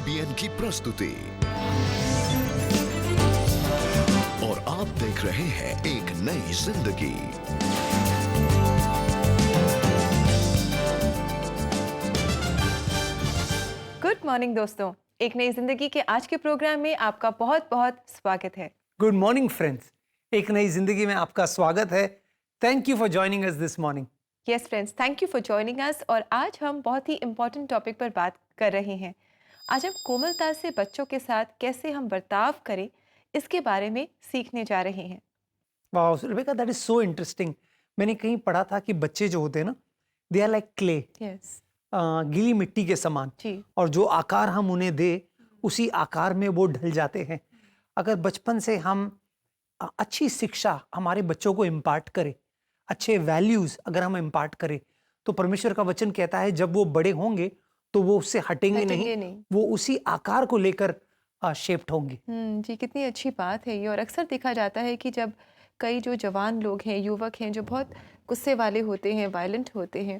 ABN की प्रस्तुति और आप देख रहे हैं एक नई जिंदगी। गुड मॉर्निंग दोस्तों, एक नई जिंदगी के आज के प्रोग्राम में आपका बहुत बहुत स्वागत है। गुड मॉर्निंग फ्रेंड्स, एक नई जिंदगी में आपका स्वागत है। Thank you for joining us this morning. Yes friends, thank you for joining us. और आज हम बहुत ही इम्पोर्टेंट टॉपिक पर बात कर रहे हैं। आज हम कोमलता से बच्चों के साथ कैसे हम बर्ताव करें, इसके बारे में सीखने जा रहे हैं। Wow Rebecca, that is so interesting. मैंने कहीं पढ़ा था कि बच्चे जो होते हैं ना, they are like clay, yes गीली मिट्टी के समान। जी। और जो आकार हम उन्हें दे, उसी आकार में वो ढल जाते हैं। अगर बचपन से हम अच्छी शिक्षा हमारे बच्चों को इम्पार्ट करें, अच्छे वैल्यूज अगर हम इम्पार्ट करें, तो परमेश्वर का वचन कहता है जब वो बड़े होंगे तो वो उससे हटेंगे नहीं, वो उसी आकार को लेकर शेप्ड होंगे। जी, कितनी अच्छी बात है ये। और अक्सर देखा जाता है कि जब कई जो जवान लोग हैं, युवक हैं, जो बहुत गुस्से वाले होते हैं, वायलेंट होते हैं,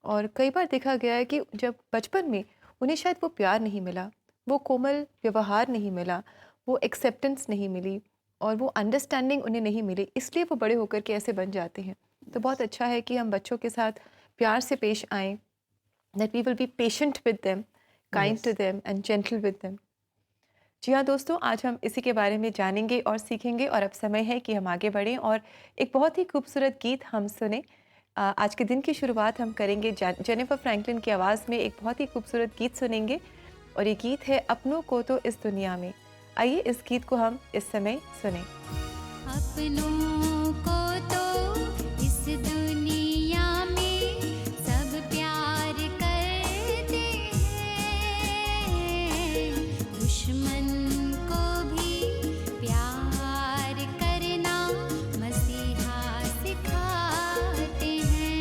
और कई बार देखा गया है कि जब बचपन में उन्हें शायद वो प्यार नहीं मिला, वो कोमल व्यवहार नहीं मिला, वो एक्सेप्टेंस नहीं मिली और वो अंडरस्टैंडिंग उन्हें नहीं मिली, इसलिए वो बड़े होकर के ऐसे बन जाते हैं। तो बहुत अच्छा है कि हम बच्चों के साथ प्यार से पेश आएँ, that we will be patient with them, kind to them and gentle with them. जी हाँ दोस्तों, आज हम इसी के बारे में जानेंगे और सीखेंगे। और अब समय है कि हम आगे बढ़ें और एक बहुत ही खूबसूरत गीत हम सुने। आज के दिन की शुरुआत हम करेंगे जेनिफर फ्रैंकलिन की आवाज़ में। एक बहुत ही खूबसूरत गीत सुनेंगे और ये गीत है अपनों को तो इस दुनिया में। आइए इस गीत को हम इस समय सुने। अपनों को तो इस दुनिया में सब प्यार करते हैं, दुश्मन को भी प्यार करना मसीहा सिखाते हैं।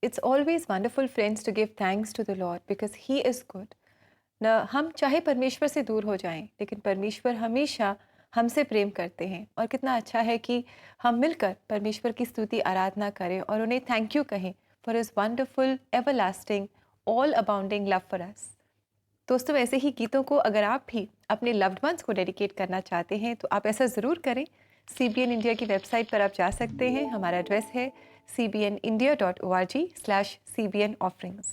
it's always wonderful, friends, to give thanks to the Lord because He is good. न हम चाहे परमेश्वर से दूर हो जाएं, लेकिन परमेश्वर हमेशा हमसे प्रेम करते हैं और कितना अच्छा है कि हम मिलकर परमेश्वर की स्तुति आराधना करें और उन्हें थैंक यू कहें for his wonderful everlasting all abounding love for us. दोस्तों, ऐसे ही गीतों को अगर आप भी अपने लव्ड वंस को डेडिकेट करना चाहते हैं तो आप ऐसा ज़रूर करें। CBN इंडिया की वेबसाइट पर आप जा सकते हैं। हमारा एड्रेस है cbnindia.org/CBN offerings।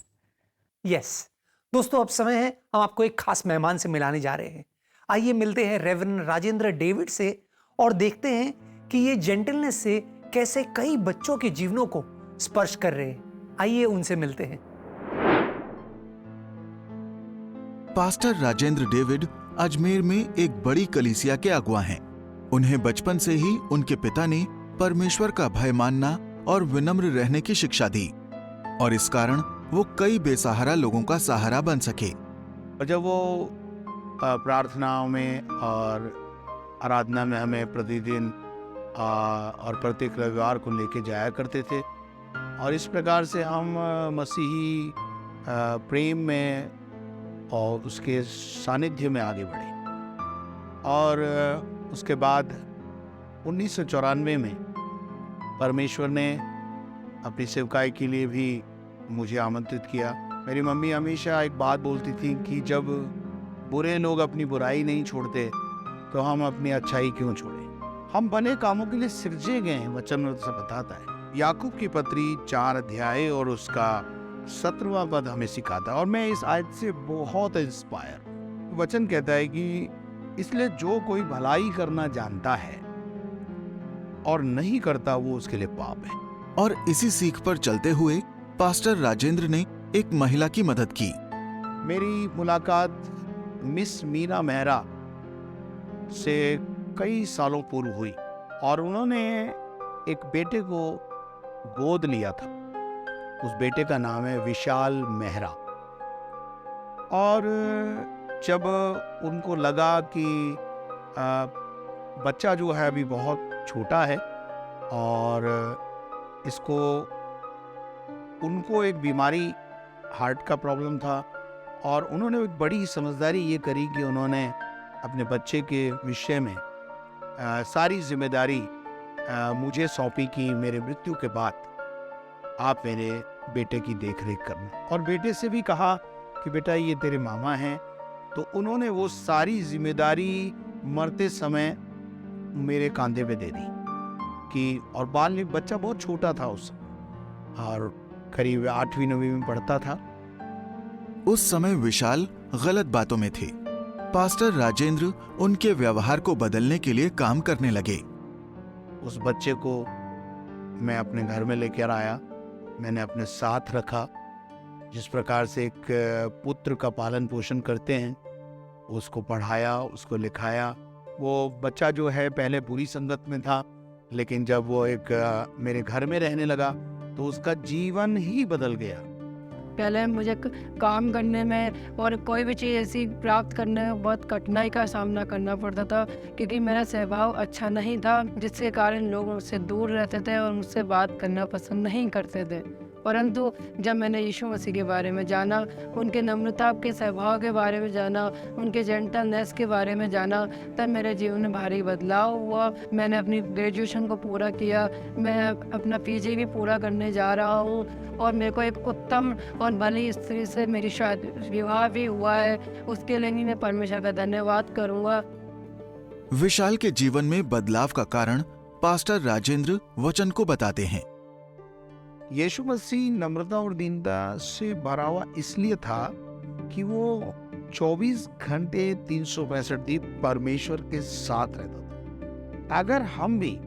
यस दोस्तों, अब समय है हम आपको एक खास मेहमान से मिलाने जा रहे हैं। आइए मिलते हैं रेवरेंड राजेंद्र डेविड से और देखते हैं कि ये जेंटलनेस से कैसे कई बच्चों के जीवनों को स्पर्श कर रहे हैं। आइए उनसे मिलते हैं। पास्टर राजेंद्र डेविड अजमेर में एक बड़ी कलीसिया के अगुवा हैं। उन्हें बचपन से ही उनके पिता ने परमेश्वर का भय मानना और विनम्र रहने की शिक्षा दी और इस कारण वो कई बेसहारा लोगों का सहारा बन सके। और जब वो प्रार्थनाओं में और आराधना में हमें प्रतिदिन और प्रत्येक रविवार को लेके जाया करते थे और इस प्रकार से हम मसीही प्रेम में और उसके सानिध्य में आगे बढ़े। और उसके बाद 1994 में परमेश्वर ने अपनी सेवकाई के लिए भी मुझे आमंत्रित किया। मेरी मम्मी हमेशा एक बात बोलती थी कि जब बुरे लोग अपनी बुराई नहीं छोड़ते तो हम अपनी अच्छाई क्यों छोड़ें। हम बने कामों के लिए सृजे गए हैं, वचन में तो बताता है। याकूब की पत्री 4 अध्याय और उसका 17वां पद हमें सिखाता है और मैं इस आयत से बहुत इंस्पायर। वचन कहता है कि इसलिए जो कोई भलाई करना जानता है और नहीं करता वो उसके लिए पाप है। और इसी सीख पर चलते हुए पास्टर राजेंद्र ने एक महिला की मदद की। मेरी मुलाकात मिस मीना मेहरा से कई सालों पूर्व हुई और उन्होंने एक बेटे को गोद लिया था। उस बेटे का नाम है विशाल मेहरा। और जब उनको लगा कि बच्चा जो है अभी बहुत छोटा है और इसको उनको एक बीमारी हार्ट का प्रॉब्लम था और उन्होंने एक बड़ी समझदारी ये करी कि उन्होंने अपने बच्चे के विषय में सारी जिम्मेदारी मुझे सौंपी कि मेरे मृत्यु के बाद आप मेरे बेटे की देखरेख करना। और बेटे से भी कहा कि बेटा ये तेरे मामा हैं। तो उन्होंने वो सारी जिम्मेदारी मरते समय मेरे कंधे पे दे दी कि और बाल बच्चा बहुत छोटा था उस समय और करीब 8वीं 9वीं में पढ़ता था। उस समय विशाल गलत बातों में थे। पास्टर राजेंद्र उनके व्यवहार को बदलने के लिए काम करने लगे। उस बच्चे को मैं अपने घर में लेकर आया, मैंने अपने साथ रखा। जिस प्रकार से एक पुत्र का पालन पोषण करते हैं, उसको पढ़ाया, उसको लिखाया। वो बच्चा जो है पहले बुरी संगत में था, लेकिन जब वो एक मेरे घर में रहने लगा तो उसका जीवन ही बदल गया। पहले मुझे काम करने में और कोई भी चीज़ ऐसी प्राप्त करने में बहुत कठिनाई का सामना करना पड़ता था क्योंकि मेरा स्वभाव अच्छा नहीं था, जिसके कारण लोग मुझसे दूर रहते थे और मुझसे बात करना पसंद नहीं करते थे। परंतु जब मैंने यीशु मसीह के बारे में जाना, उनके नम्रता के स्वभाव के बारे में जाना, उनके जेंटलनेस के बारे में जाना, तब मेरे जीवन में भारी बदलाव हुआ। मैंने अपनी ग्रेजुएशन को पूरा किया, मैं अपना PG भी पूरा करने जा रहा हूँ और मेरे को एक उत्तम और भली स्त्री से मेरी शादी विवाह भी हुआ है। उसके लिए भी मैं परमेश्वर का धन्यवाद करूँगा। विशाल के जीवन में बदलाव का कारण पास्टर राजेंद्र वचन को बताते हैं। यीशु मसीह नम्रता और दीनता से भरा हुआ इसलिए था कि वो 24 घंटे 365 दिन परमेश्वर के साथ रहता था। अगर हम भी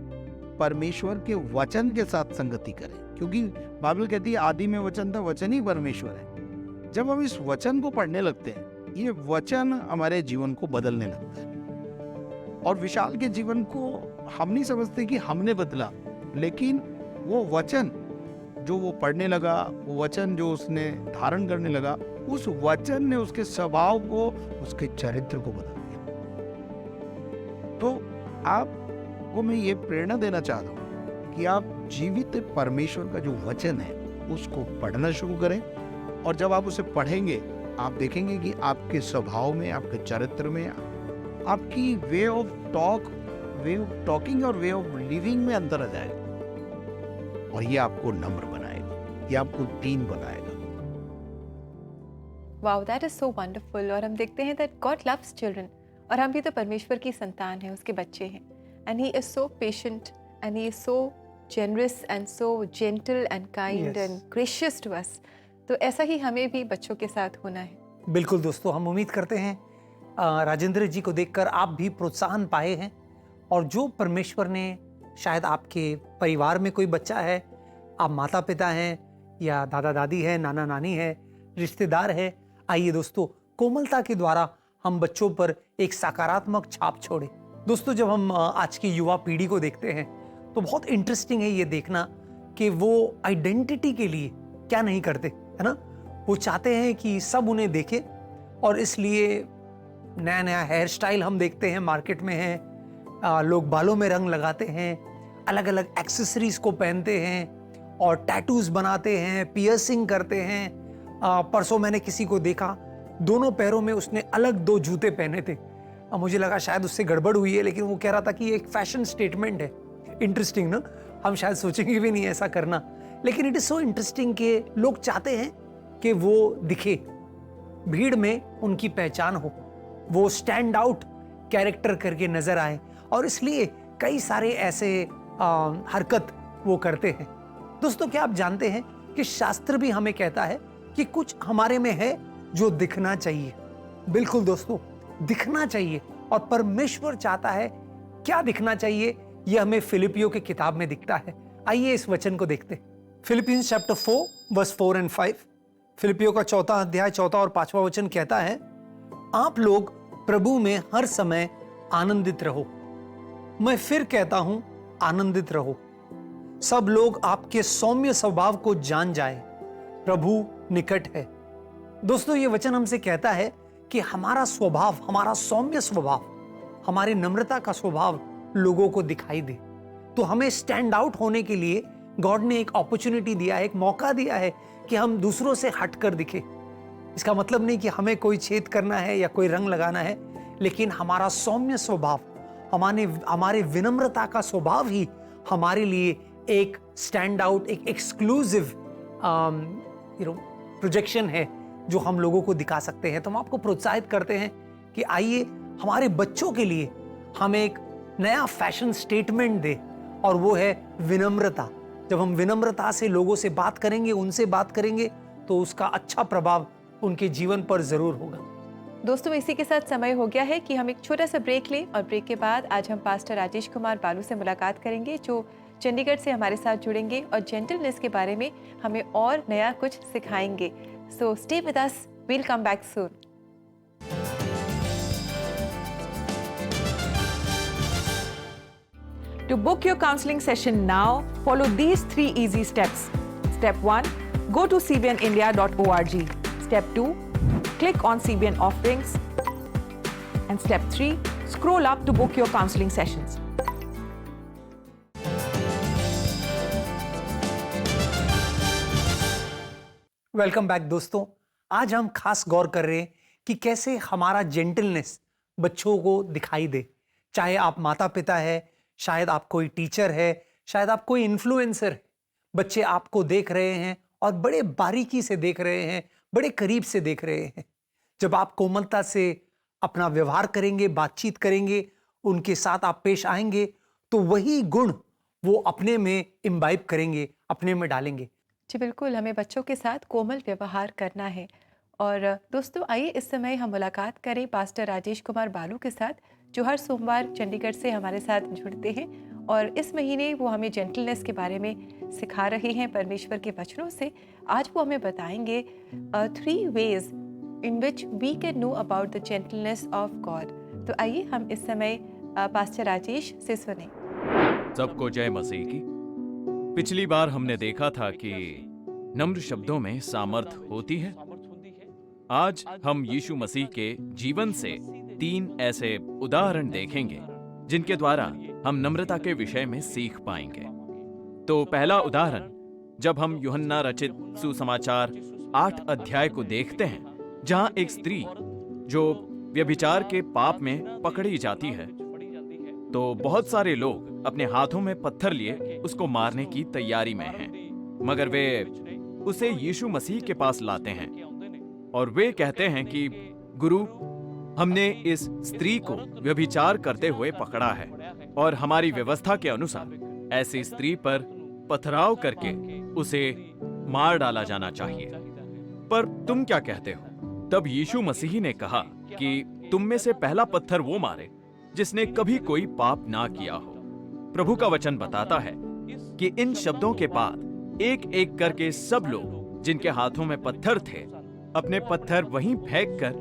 परमेश्वर के वचन के साथ संगति करें, क्योंकि बाइबल कहती है आदि में वचन था, वचन ही परमेश्वर है। जब हम इस वचन को पढ़ने लगते हैं, ये वचन हमारे जीवन को बदलने लगता है। और विशाल के जीवन को हम नहीं समझते कि हमने बदला, लेकिन वो वचन जो वो पढ़ने लगा, वो वचन जो उसने धारण करने लगा, उस वचन ने उसके स्वभाव को, उसके चरित्र को बदल दिया। तो आपको मैं ये प्रेरणा देना चाहता हूँ कि आप जीवित परमेश्वर का जो वचन है उसको पढ़ना शुरू करें, और जब आप उसे पढ़ेंगे आप देखेंगे कि आपके स्वभाव में, आपके चरित्र में, आपकी वे ऑफ टॉकिंग और वे ऑफ लिविंग में अंतर आ जाएगा, और ये आपको नम्र बनाएगा, ये आपको दीन बनाएगा। Wow, that is so wonderful. और हम देखते हैं दैट गॉड लव्स चिल्ड्रन, और हम भी तो परमेश्वर की संतान हैं, उसके बच्चे हैं। And he is so patient and he is so generous and so gentle and kind Yes. And gracious to us. तो ऐसा ही हमें भी बच्चों के साथ होना है। बिल्कुल दोस्तों, हम उम्मीद करते हैं राजेंद्र जी को देखकर आप भी प्रोत्साहन पाए हैं, और जो परमेश्वर ने, शायद आपके परिवार में कोई बच्चा है, आप माता पिता हैं या दादा दादी है, नाना नानी है, रिश्तेदार है, आइए दोस्तों कोमलता के द्वारा हम बच्चों पर एक सकारात्मक छाप छोड़े। दोस्तों, जब हम आज की युवा पीढ़ी को देखते हैं तो बहुत इंटरेस्टिंग है ये देखना कि वो आइडेंटिटी के लिए क्या नहीं करते, है ना। वो चाहते हैं कि सब उन्हें देखे, और इसलिए नया नया हेयर स्टाइल हम देखते हैं मार्केट में है, लोग बालों में रंग लगाते हैं, अलग अलग एक्सेसरीज को पहनते हैं और टैटूज बनाते हैं, पियर्सिंग करते हैं। परसों मैंने किसी को देखा, दोनों पैरों में उसने अलग 2 जूते पहने थे। मुझे लगा शायद उससे गड़बड़ हुई है, लेकिन वो कह रहा था कि ये एक फैशन स्टेटमेंट है। इंटरेस्टिंग ना, हम शायद सोचेंगे भी नहीं ऐसा करना, लेकिन इट इज सो इंटरेस्टिंग कि लोग चाहते हैं कि वो दिखे, भीड़ में उनकी पहचान हो, वो स्टैंड आउट कैरेक्टर करके नजर आए, और इसलिए कई सारे ऐसे हरकत वो करते हैं। दोस्तों, क्या आप जानते हैं कि शास्त्र भी हमें कहता है कि कुछ हमारे में है जो दिखना चाहिए। बिल्कुल दोस्तों, दिखना चाहिए, और परमेश्वर चाहता है क्या दिखना चाहिए, यह हमें फिलिपियों की किताब में दिखता है। आइए इस वचन को देखते हैं। Philippians chapter 4 verse 4 and 5। फिलिपियों का 4 अध्याय 4 और 5 वचन कहता है, आप लोग प्रभु में हर समय आनंदित रहो। मैं फिर कहता हूं, आनंदित रहो। सब लोग आपके सौम्य स्वभाव को जान जाए, प्रभु निकट है। दोस्तों, ये वचन हमसे कहता है कि हमारा स्वभाव, हमारा सौम्य स्वभाव, हमारी नम्रता का स्वभाव लोगों को दिखाई दे। तो हमें स्टैंड आउट होने के लिए गॉड ने एक अपॉर्चुनिटी दिया है, एक मौका दिया है कि हम दूसरों से हटकर दिखे। इसका मतलब नहीं कि हमें कोई छेद करना है या कोई रंग लगाना है, लेकिन हमारा सौम्य स्वभाव, हमारे विनम्रता का स्वभाव ही हमारे लिए एक स्टैंड आउट, एक एक्सक्लूसिव प्रोजेक्शन है जो हम लोगों को दिखा सकते हैं। तो हम आपको प्रोत्साहित करते हैं कि आइए हमारे बच्चों के लिए हम एक नया फैशन स्टेटमेंट दे, और वो है विनम्रता। जब हम विनम्रता से लोगों से बात करेंगे, उनसे बात करेंगे, तो उसका अच्छा प्रभाव उनके जीवन पर जरूर होगा। दोस्तों, इसी के साथ समय हो गया है कि हम एक छोटा सा ब्रेक लें, और ब्रेक के बाद आज हम पास्टर राजेश कुमार बालू से मुलाकात करेंगे, जो चंडीगढ़ से हमारे साथ जुड़ेंगे और जेंटलनेस के बारे में हमें और नया कुछ सिखाएंगे। So stay with us, we'll come back soon. To book your counseling session now, follow these 3 easy steps. Step 1, go to cbnindia.org. Step 2, click on CBN offerings. And step 3, scroll up to book your counseling sessions. Welcome back दोस्तों। आज हम खास गौर कर रहे हैं कि कैसे हमारा जेंटलनेस बच्चों को दिखाई दे। चाहे आप माता पिता है, शायद आप कोई टीचर है, शायद आप कोई इन्फ्लुएंसर है, बच्चे आपको देख रहे हैं और बड़े बारीकी से देख रहे हैं, बड़े करीब से देख रहे हैं। जब आप कोमलता से अपना व्यवहार करेंगे, बातचीत करेंगे, उनके साथ आप पेश आएंगे, तो वही गुण वो अपने में इम्बाइब करेंगे, अपने में डालेंगे। जी बिल्कुल, हमें बच्चों के साथ कोमल व्यवहार करना है। और दोस्तों, आइए इस समय हम मुलाकात करें पास्टर राजेश कुमार बालू के साथ, जो हर सोमवार चंडीगढ़ से हमारे साथ जुड़ते हैं, और इस महीने वो हमें जेंटलनेस के बारे में सिखा रहे हैं परमेश्वर के वचनों से। आज वो हमें बताएंगे 3 ways in which we can know about the gentleness of God। तो आइए हम इस समय पास्टर राजेश से सुने। सबको जय मसीह की। पिछली बार हमने देखा था कि नम्र शब्दों में सामर्थ होती है। आज हम यीशु मसीह के जीवन से 3 ऐसे उदाहरण देखेंगे जिनके द्वारा हम नम्रता के विषय में सीख पाएंगे। तो पहला उदाहरण जब हम यूहन्ना रचित सुसमाचार 8 अध्याय को देखते हैं, जहां एक स्त्री जो व्यभिचार के पाप में पकड़ी जाती है, तो बहुत सारे लोग अपने हाथों में पत्थर लिए उसको मारने की तैयारी में हैं। मगर वे उसे यीशु मसीह के पास लाते हैं और वे कहते हैं कि गुरु, हमने इस स्त्री को व्यभिचार करते हुए पकड़ा है और हमारी व्यवस्था के अनुसार ऐसी स्त्री पर पथराव करके उसे मार डाला जाना चाहिए। पर तुम क्या कहते हो? तब यीशु मसीह ने कहा कि तुम में से पहला पत्थर वो मारे जिसने कभी कोई पाप ना किया हो। प्रभु का वचन बताता है कि इन शब्दों के बाद एक एक करके सब लोग जिनके हाथों में पत्थर थे अपने पत्थर वहीं फेंक कर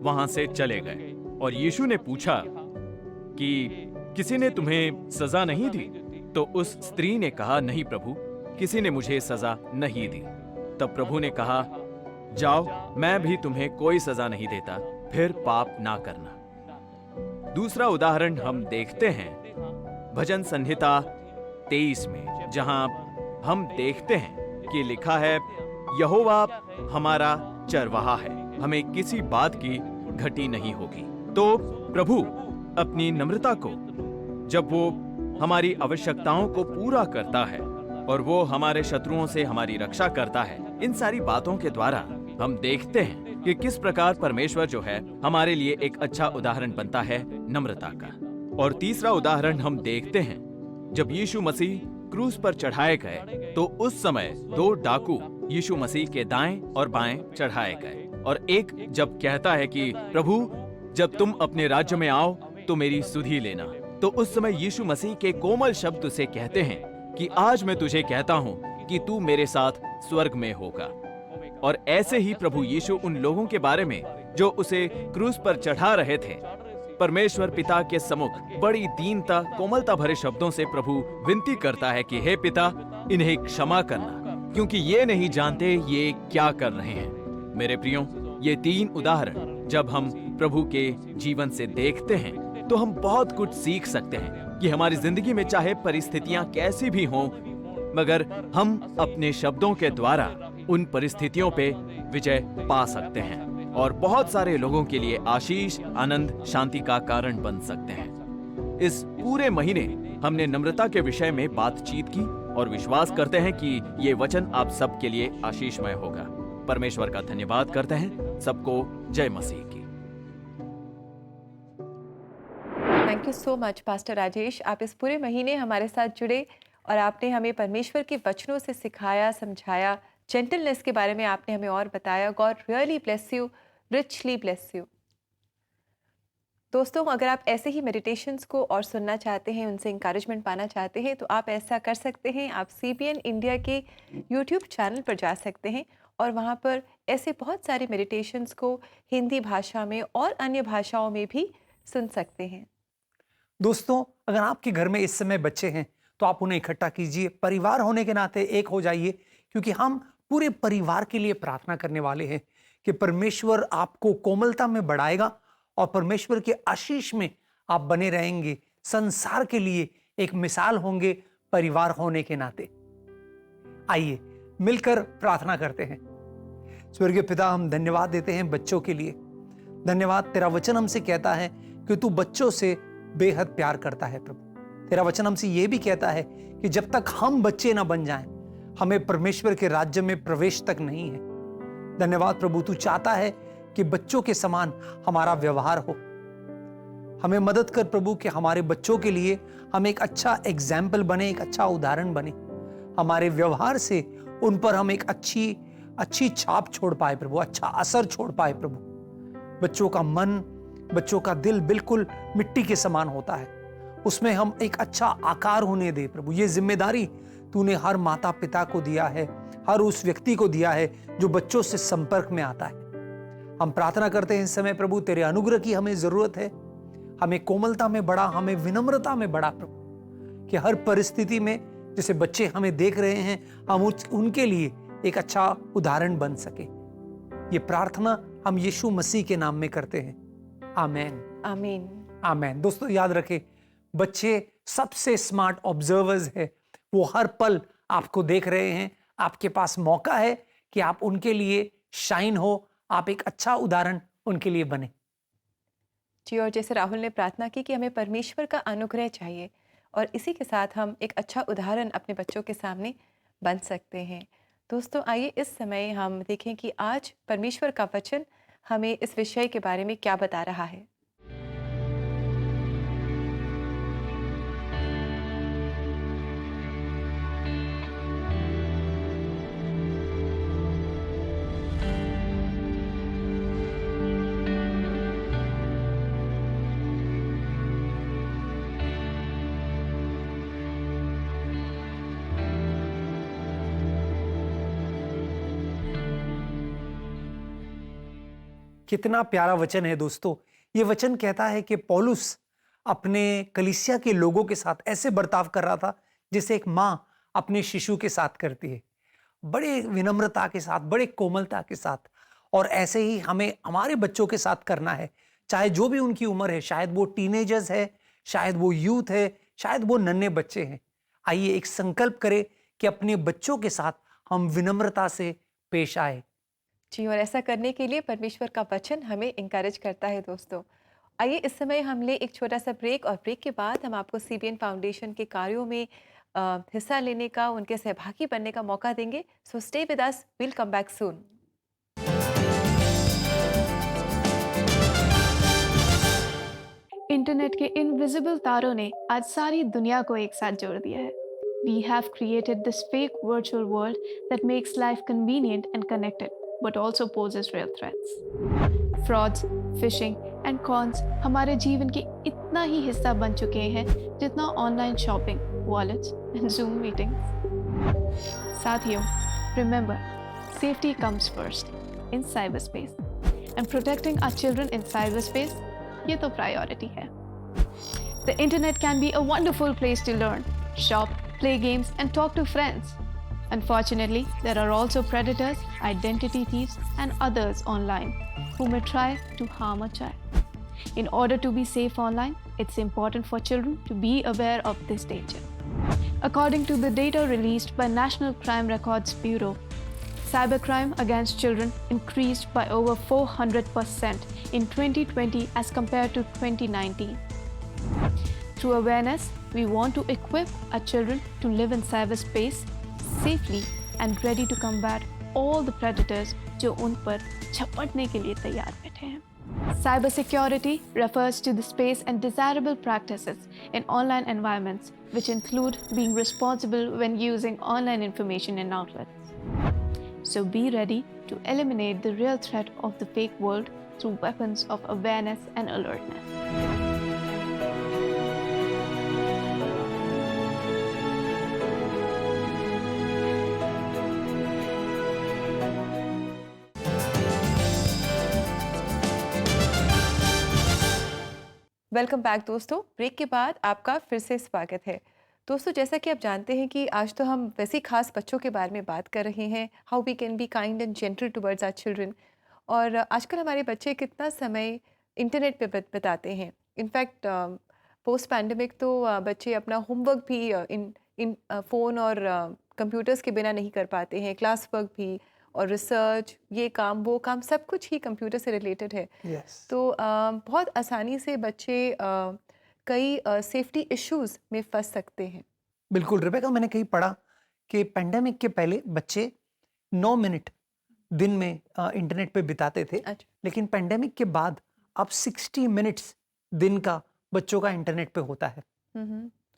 वहां से चले गए। और यीशु ने पूछा कि किसी ने तुम्हें सजा नहीं दी? तो उस स्त्री ने कहा, नहीं प्रभु, किसी ने मुझे सजा नहीं दी। तब प्रभु ने कहा, जाओ, मैं भी तुम्हें कोई सजा नहीं देता, फिर पाप ना करना। दूसरा उदाहरण हम देखते हैं भजन संहिता 23 में, जहां हम देखते हैं कि लिखा है, यहोवा हमारा चरवाहा है, हमें किसी बात की घटी नहीं होगी। तो प्रभु अपनी नम्रता को, जब वो हमारी आवश्यकताओं को पूरा करता है और वो हमारे शत्रुओं से हमारी रक्षा करता है, इन सारी बातों के द्वारा हम देखते हैं कि किस प्रकार परमेश्वर जो है हमारे लिए एक अच्छा उदाहरण बनता है नम्रता का। और तीसरा उदाहरण हम देखते हैं जब यीशु मसीह क्रूस पर चढ़ाए गए, तो उस समय 2 डाकू यीशु मसीह के दाएं और बाएं चढ़ाए गए। और एक जब कहता है कि प्रभु, जब तुम अपने राज्य में आओ तो मेरी सुधि लेना, तो उस समय यीशु मसीह के कोमल शब्द उसे कहते हैं कि आज मैं तुझे कहता हूं कि तू मेरे साथ स्वर्ग में होगा। और ऐसे ही प्रभु यीशु उन लोगों के बारे में जो उसे क्रूस पर चढ़ा रहे थे, परमेश्वर पिता के सम्मुख बड़ी दीनता, कोमलता भरे शब्दों से प्रभु विनती करता है कि हे पिता, इन्हें क्षमा करना, क्योंकि ये नहीं जानते ये क्या कर रहे हैं। मेरे प्रियो, ये 3 उदाहरण जब हम प्रभु के जीवन से देखते हैं तो हम बहुत कुछ सीख सकते हैं कि हमारी जिंदगी में चाहे परिस्थितियां कैसी भी हों, मगर हम अपने शब्दों के द्वारा उन परिस्थितियों पे विजय पा सकते हैं और बहुत सारे लोगों के लिए आशीष, आनंद, शांति का कारण बन सकते हैं। इस पूरे महीने हमने नम्रता के विषय में बातचीत की और विश्वास करते हैं कि ये वचन आप सबके लिए आशीषमय होगा। परमेश्वर का धन्यवाद करते हैं। सबको जय मसीह की। Thank you so much pastor Rajesh. आप इस पूरे महीने हमारे साथ जुड़े और आपने हमें परमेश्वर के वचनों से सिखाया, समझाया, जेंटलनेस के बारे में आपने हमें और बताया। God really bless you, richly bless you. दोस्तों, अगर आप ऐसे ही मेडिटेशंस को और सुनना चाहते हैं, उनसे इंकरेजमेंट पाना चाहते हैं, तो आप ऐसा कर सकते हैं। आप CBN इंडिया के YouTube चैनल पर जा सकते हैं और वहाँ पर ऐसे बहुत सारे मेडिटेशंस को हिंदी भाषा में और अन्य भाषाओं में भी सुन सकते हैं। दोस्तों, अगर आपके घर में इस समय बच्चे हैं तो आप उन्हें इकट्ठा कीजिए। परिवार होने के नाते एक हो जाइए, क्योंकि हम पूरे परिवार के लिए प्रार्थना करने वाले हैं कि परमेश्वर आपको कोमलता में बढ़ाएगा और परमेश्वर के आशीष में आप बने रहेंगे। संसार के लिए एक मिसाल होंगे परिवार होने के नाते। आइए मिलकर प्रार्थना करते हैं। स्वर्गीय पिता, हम धन्यवाद देते हैं बच्चों के लिए। धन्यवाद, तेरा वचन हमसे कहता है कि तू बच्चों से बेहद प्यार करता है। प्रभु, तेरा वचन हमसे यह भी कहता है कि जब तक हम बच्चे ना बन जाएं, हमें परमेश्वर के राज्य में प्रवेश तक नहीं है। धन्यवाद प्रभु, तू चाहता है कि बच्चों के समान हमारा व्यवहार हो। हमें मदद कर प्रभु कि हमारे बच्चों के लिए हम एक अच्छा एग्जाम्पल बने, एक अच्छा उदाहरण बने। हमारे व्यवहार से उन पर हम एक अच्छी छाप छोड़ पाए प्रभु, अच्छा असर छोड़ पाए प्रभु। बच्चों का मन, बच्चों का दिल बिल्कुल मिट्टी के समान होता है, उसमें हम एक अच्छा आकार होने दे प्रभु। ये जिम्मेदारी तूने हर माता पिता को दिया है, हर उस व्यक्ति को दिया है जो बच्चों से संपर्क में आता है। हम प्रार्थना करते हैं इस समय प्रभु, तेरे अनुग्रह की हमें जरूरत है। हमें कोमलता में बढ़ा, हमें विनम्रता में बढ़ा प्रभु, कि हर परिस्थिति में जैसे बच्चे हमें देख रहे हैं, हम उनके लिए एक अच्छा उदाहरण बन सके। ये प्रार्थना हम यीशु मसीह के नाम में करते हैं। आमीन, आमीन, आमीन। दोस्तों, याद रखें, बच्चे सबसे स्मार्ट ऑब्जर्वर्स है। वो हर पल आपको देख रहे हैं, आपके पास मौका है कि आप उनके लिए शाइन हो, आप एक अच्छा उदाहरण उनके लिए बने। जी, और जैसे राहुल ने प्रार्थना की कि हमें परमेश्वर का अनुग्रह चाहिए और इसी के साथ हम एक अच्छा उदाहरण अपने बच्चों के सामने बन सकते हैं। दोस्तों, आइए इस समय हम देखें कि आज परमेश्वर का वचन हमें इस विषय के बारे में क्या बता रहा है। कितना प्यारा वचन है दोस्तों। ये वचन कहता है कि पौलुस अपने कलीसिया के लोगों के साथ ऐसे बर्ताव कर रहा था जैसे एक माँ अपने शिशु के साथ करती है, बड़े विनम्रता के साथ, बड़े कोमलता के साथ। और ऐसे ही हमें हमारे बच्चों के साथ करना है, चाहे जो भी उनकी उम्र है, शायद वो टीनेजर्स है, शायद वो यूथ है, शायद वो नन्हे बच्चे हैं। आइए एक संकल्प करें कि अपने बच्चों के साथ हम विनम्रता से पेश आए। जी, और ऐसा करने के लिए परमेश्वर का वचन हमें इंकरेज करता है। दोस्तों, आइए इस समय हम ले एक छोटा सा ब्रेक और ब्रेक के बाद हम आपको सीबीएन फाउंडेशन के कार्यों में हिस्सा लेने का, उनके सहभागी बनने का मौका देंगे। सो stay with us, will come back soon. Internet के इनविजिबल तारों ने आज सारी दुनिया को एक साथ जोड़ दिया है। We have created this fake virtual world that makes life convenient and connected, but also poses real threats. Frauds, phishing and cons हमारे जीवन के इतना ही हिस्सा बन चुके हैं जितना online shopping, wallets and Zoom meetings. साथियों, remember, safety comes first in cyberspace, and protecting our children in cyberspace, ये तो priority है. The internet can be a wonderful place to learn, shop, play games and talk to friends. Unfortunately, there are also predators, identity thieves and others online who may try to harm a child. In order to be safe online, it's important for children to be aware of this danger. According to the data released by National Crime Records Bureau, cybercrime against children increased by over 400% in 2020 as compared to 2019. Through awareness, we want to equip our children to live in cyberspace safely and ready to combat all the predators जो उन पर झपटने के लिए तैयार बैठे हैं. Cybersecurity refers to the space and desirable practices in online environments, which include being responsible when using online information and outlets. So be ready to eliminate the real threat of the fake world through weapons of awareness and alertness. Welcome back दोस्तों। Break के बाद आपका फिर से स्वागत है। दोस्तों, जैसा कि आप जानते हैं कि आज तो हम वैसे खास बच्चों के बारे में बात कर रहे हैं, how we can be kind and gentle towards our children. और आजकल हमारे बच्चे कितना समय इंटरनेट पे बिताते हैं। इनफैक्ट पोस्ट पैंडमिक तो बच्चे अपना होमवर्क भी इन फ़ोन और कंप्यूटर्स के बिना नहीं कर पाते हैं। क्लास वर्क भी और रिसर्च, ये काम वो काम, सब कुछ ही कंप्यूटर से रिलेटेड है। तो बहुत आसानी से बच्चे कई सेफ्टी इश्यूज में फंस सकते हैं। बिल्कुल रेबेका, मैंने कहीं पढ़ा कि पेंडेमिक के पहले बच्चे 9 मिनट दिन में इंटरनेट पे बिताते थे। अच्छा। लेकिन पेंडेमिक के बाद अब 60 मिनट्स दिन का बच्चों का इंटरनेट पे होता है।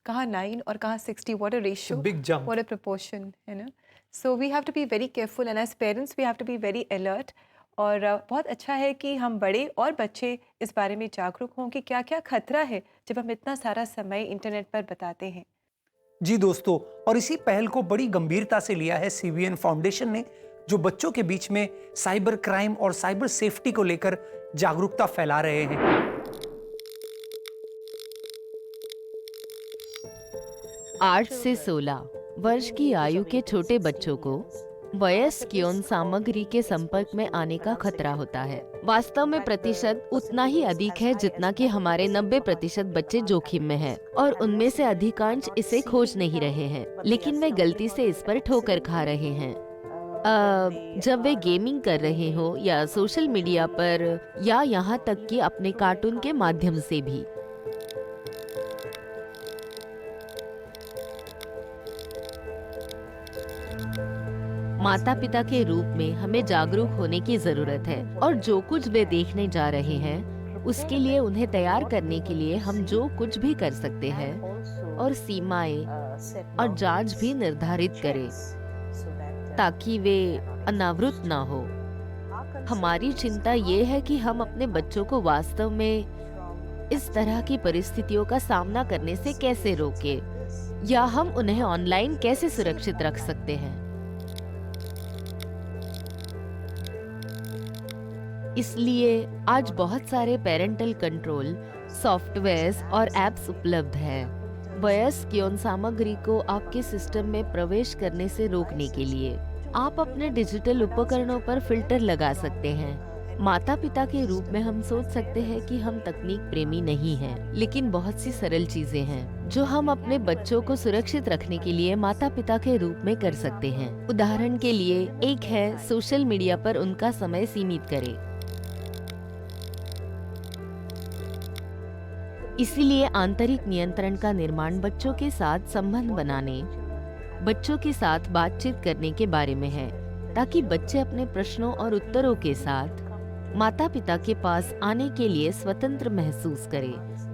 कहाँ 9 और कहाँ 60, what a ratio, big jump. What a proportion, है ना। So we have to be very careful and as parents we have to be very alert. और बहुत अच्छा है कि हम बड़े और बच्चे इस बारे में जागरूक हों कि क्या क्या खतरा है जब हम इतना सारा समय इंटरनेट पर बिताते हैं। जी दोस्तों, और इसी पहल को बड़ी गंभीरता से लिया है सीबीएन फाउंडेशन ने, जो बच्चों के बीच में साइबर क्राइम और साइबर सेफ्टी को लेकर जागरूकता फैला रहे हैं। 8 से 16 वर्ष की आयु के छोटे बच्चों को वयस्क यौन सामग्री के संपर्क में आने का खतरा होता है। वास्तव में प्रतिशत उतना ही अधिक है जितना कि हमारे 90% बच्चे जोखिम में हैं और उनमें से अधिकांश इसे खोज नहीं रहे हैं, लेकिन वे गलती से इस पर ठोकर खा रहे हैं। जब वे गेमिंग कर रहे हो या सोशल मीडिया पर या यहाँ तक कि अपने कार्टून के माध्यम से भी। माता पिता के रूप में हमें जागरूक होने की जरूरत है और जो कुछ वे देखने जा रहे हैं उसके लिए उन्हें तैयार करने के लिए हम जो कुछ भी कर सकते हैं और सीमाएं और जांच भी निर्धारित करें ताकि वे अनावृत ना हो। हमारी चिंता ये है कि हम अपने बच्चों को वास्तव में इस तरह की परिस्थितियों का सामना करने से कैसे रोकें या हम उन्हें ऑनलाइन कैसे सुरक्षित रख सकते हैं। इसलिए आज बहुत सारे पेरेंटल कंट्रोल सॉफ्टवेयर्स और एप्स उपलब्ध हैं वयस्क यौन सामग्री को आपके सिस्टम में प्रवेश करने से रोकने के लिए। आप अपने डिजिटल उपकरणों पर फिल्टर लगा सकते हैं। माता पिता के रूप में हम सोच सकते हैं कि हम तकनीक प्रेमी नहीं हैं, लेकिन बहुत सी सरल चीजें हैं जो हम अपने बच्चों को सुरक्षित रखने के लिए माता पिता के रूप में कर सकते हैं। उदाहरण के लिए एक है सोशल मीडिया पर उनका समय सीमित करें। इसीलिए आंतरिक नियंत्रण का निर्माण बच्चों के साथ संबंध बनाने, बच्चों के साथ बातचीत करने के बारे में है, ताकि बच्चे अपने प्रश्नों और उत्तरों के साथ माता पिता के पास आने के लिए स्वतंत्र महसूस करें,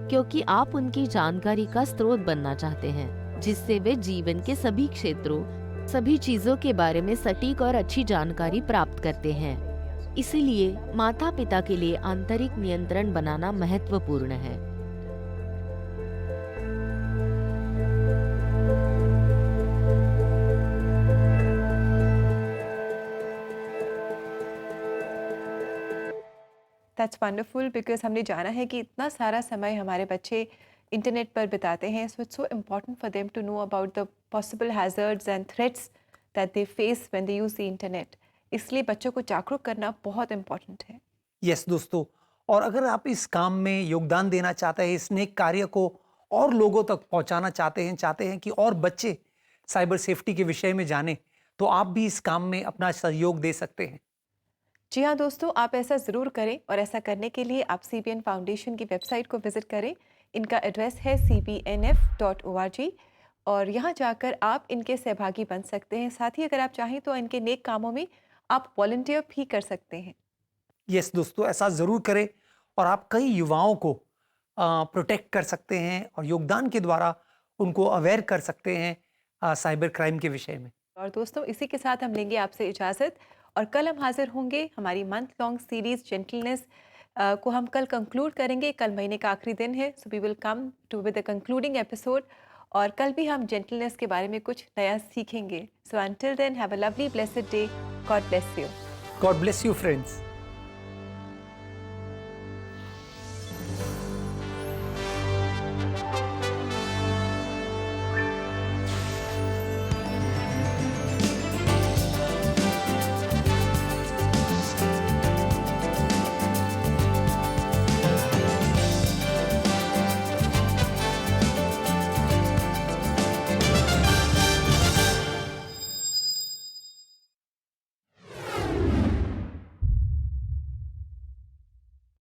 क्योंकि आप उनकी जानकारी का स्रोत बनना चाहते हैं, जिससे वे जीवन के सभी क्षेत्रों, सभी चीजों के बारे में सटीक और अच्छी जानकारी प्राप्त करते हैं। इसीलिए माता पिता के लिए आंतरिक नियंत्रण बनाना महत्वपूर्ण है। दैट्स वंडरफुल, बिकॉज हमने जाना है कि इतना सारा समय हमारे बच्चे इंटरनेट पर बिताते हैं। So it's so important for them to know about the possible hazards and threats that they face when they use the internet. इसलिए बच्चों को जागरूक करना बहुत इम्पॉर्टेंट है। यस दोस्तों, और अगर आप इस काम में योगदान देना चाहते हैं, इस नेक कार्य को और लोगों तक पहुंचाना चाहते हैं कि और बच्चे साइबर सेफ्टी के विषय में जानें, तो आप भी इस काम में अपना सहयोग दे सकते हैं। जी हाँ दोस्तों, आप ऐसा ज़रूर करें और ऐसा करने के लिए आप CBN फाउंडेशन की वेबसाइट को विज़िट करें। इनका एड्रेस है cbnf.org और यहाँ जाकर आप इनके सहभागी बन सकते हैं। साथ ही अगर आप चाहें तो इनके नेक कामों में आप वॉलंटियर भी कर सकते हैं। यस दोस्तों, ऐसा ज़रूर करें और आप कई युवाओं को प्रोटेक्ट कर सकते हैं और योगदान के द्वारा उनको अवेयर कर सकते हैं साइबर क्राइम के विषय में। और दोस्तों, इसी के साथ हम लेंगे आपसे इजाज़त और कल हम हाजिर होंगे हमारी मंथ लॉन्ग सीरीज़ जेंटलनेस को हम कल कंक्लूड करेंगे। कल महीने का आखिरी दिन है, so we will come to with the concluding episode और कल भी हम जेंटलनेस के बारे में कुछ नया सीखेंगे। So until then, have a lovely blessed day. God bless you. God bless you friends.